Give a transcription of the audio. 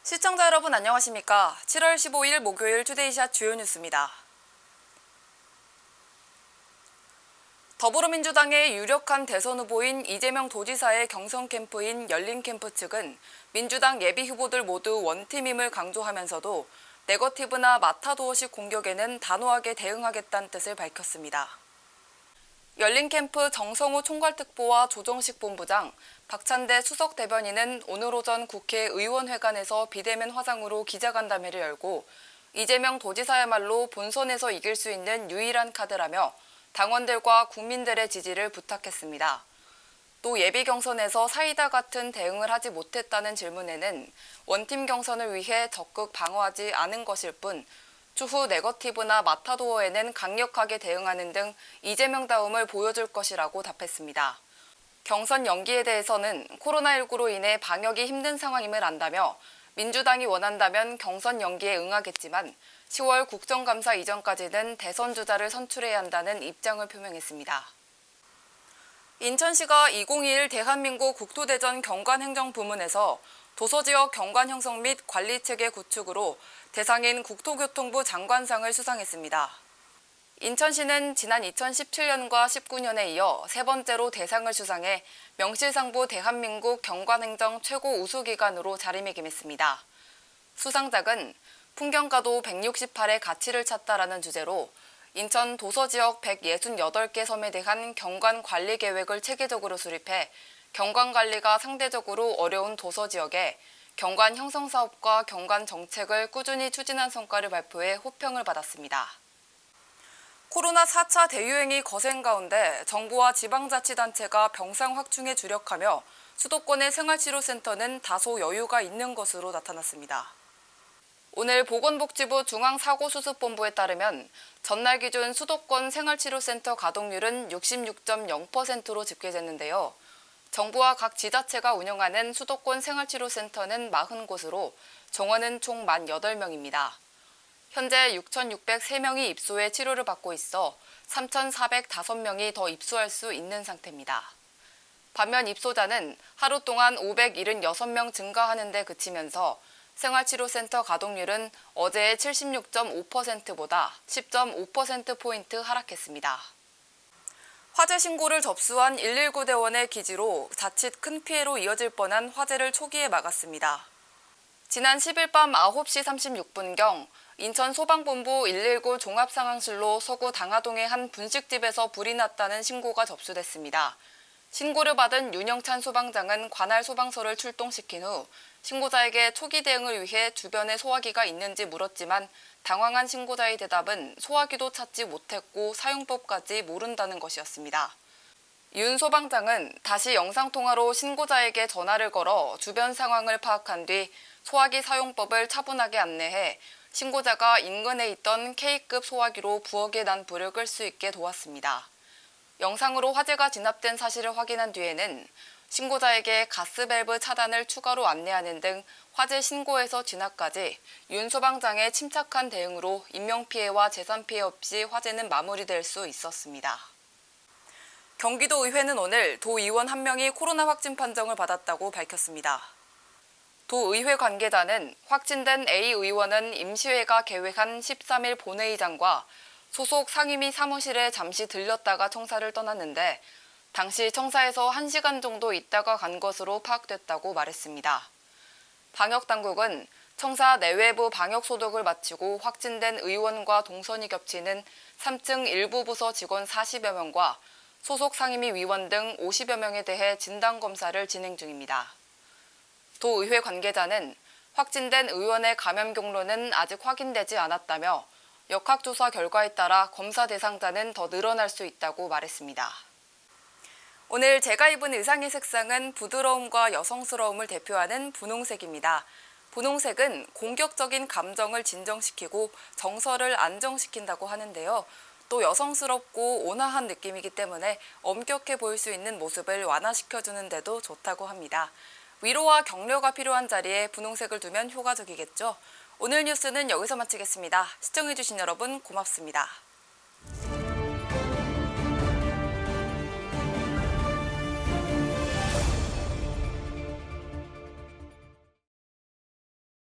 시청자 여러분 안녕하십니까? 7월 15일 목요일 투데이샷 주요 뉴스입니다. 더불어민주당의 유력한 대선 후보인 이재명 도지사의 경선 캠프인 열린캠프 측은 민주당 예비 후보들 모두 원팀임을 강조하면서도 네거티브나 마타도어식 공격에는 단호하게 대응하겠다는 뜻을 밝혔습니다. 열린캠프 정성호 총괄특보와 조정식 본부장, 박찬대 수석대변인은 오늘 오전 국회의원회관에서 비대면 화상으로 기자간담회를 열고 이재명 도지사야말로 본선에서 이길 수 있는 유일한 카드라며 당원들과 국민들의 지지를 부탁했습니다. 또 예비 경선에서 사이다 같은 대응을 하지 못했다는 질문에는 원팀 경선을 위해 적극 방어하지 않은 것일 뿐 추후 네거티브나 마타도어에는 강력하게 대응하는 등 이재명다움을 보여줄 것이라고 답했습니다. 경선 연기에 대해서는 코로나19로 인해 방역이 힘든 상황임을 안다며 민주당이 원한다면 경선 연기에 응하겠지만 10월 국정감사 이전까지는 대선 주자를 선출해야 한다는 입장을 표명했습니다. 인천시가 2021 대한민국 국토대전 경관행정부문에서 도서지역 경관 형성 및 관리체계 구축으로 대상인 국토교통부 장관상을 수상했습니다. 인천시는 지난 2017년과 19년에 이어 세 번째로 대상을 수상해 명실상부 대한민국 경관행정 최고 우수기관으로 자리매김했습니다. 수상작은 풍경가도 168의 가치를 찾다라는 주제로 인천 도서지역 168개 섬에 대한 경관관리계획을 체계적으로 수립해 경관관리가 상대적으로 어려운 도서지역에 경관 형성 사업과 경관 정책을 꾸준히 추진한 성과를 발표해 호평을 받았습니다. 코로나 4차 대유행이 거센 가운데 정부와 지방자치단체가 병상 확충에 주력하며 수도권의 생활치료센터는 다소 여유가 있는 것으로 나타났습니다. 오늘 보건복지부 중앙사고수습본부에 따르면 전날 기준 수도권 생활치료센터 가동률은 66.0%로 집계됐는데요. 정부와 각 지자체가 운영하는 수도권 생활치료센터는 40곳으로 정원은 총 18명입니다. 현재 6,603명이 입소해 치료를 받고 있어 3,405명이 더 입소할 수 있는 상태입니다. 반면 입소자는 하루 동안 576명 증가하는 데 그치면서 생활치료센터 가동률은 어제의 76.5%보다 10.5%포인트 하락했습니다. 화재 신고를 접수한 119 대원의 기지로 자칫 큰 피해로 이어질 뻔한 화재를 초기에 막았습니다. 지난 10일 밤 9시 36분경 인천 소방본부 119 종합상황실로 서구 당하동의 한 분식집에서 불이 났다는 신고가 접수됐습니다. 신고를 받은 윤영찬 소방장은 관할 소방서를 출동시킨 후 신고자에게 초기 대응을 위해 주변에 소화기가 있는지 물었지만 당황한 신고자의 대답은 소화기도 찾지 못했고 사용법까지 모른다는 것이었습니다. 윤 소방장은 다시 영상통화로 신고자에게 전화를 걸어 주변 상황을 파악한 뒤 소화기 사용법을 차분하게 안내해 신고자가 인근에 있던 K급 소화기로 부엌에 난 불을 끌 수 있게 도왔습니다. 영상으로 화재가 진압된 사실을 확인한 뒤에는 신고자에게 가스밸브 차단을 추가로 안내하는 등 화재 신고에서 진압까지 윤 소방장의 침착한 대응으로 인명피해와 재산피해 없이 화재는 마무리될 수 있었습니다. 경기도의회는 오늘 도의원 1명이 코로나 확진 판정을 받았다고 밝혔습니다. 도의회 관계자는 확진된 A 의원은 임시회가 계획한 13일 본회의장과 소속 상임위 사무실에 잠시 들렸다가 청사를 떠났는데 당시 청사에서 1시간 정도 있다가 간 것으로 파악됐다고 말했습니다. 방역당국은 청사 내외부 방역소독을 마치고 확진된 의원과 동선이 겹치는 3층 일부 부서 직원 40여 명과 소속 상임위 위원 등 50여 명에 대해 진단검사를 진행 중입니다. 도의회 관계자는 확진된 의원의 감염 경로는 아직 확인되지 않았다며 역학조사 결과에 따라 검사 대상자는 더 늘어날 수 있다고 말했습니다. 오늘 제가 입은 의상의 색상은 부드러움과 여성스러움을 대표하는 분홍색입니다. 분홍색은 공격적인 감정을 진정시키고 정서를 안정시킨다고 하는데요. 또 여성스럽고 온화한 느낌이기 때문에 엄격해 보일 수 있는 모습을 완화시켜주는 데도 좋다고 합니다. 위로와 격려가 필요한 자리에 분홍색을 두면 효과적이겠죠. 오늘 뉴스는 여기서 마치겠습니다. 시청해주신 여러분 고맙습니다.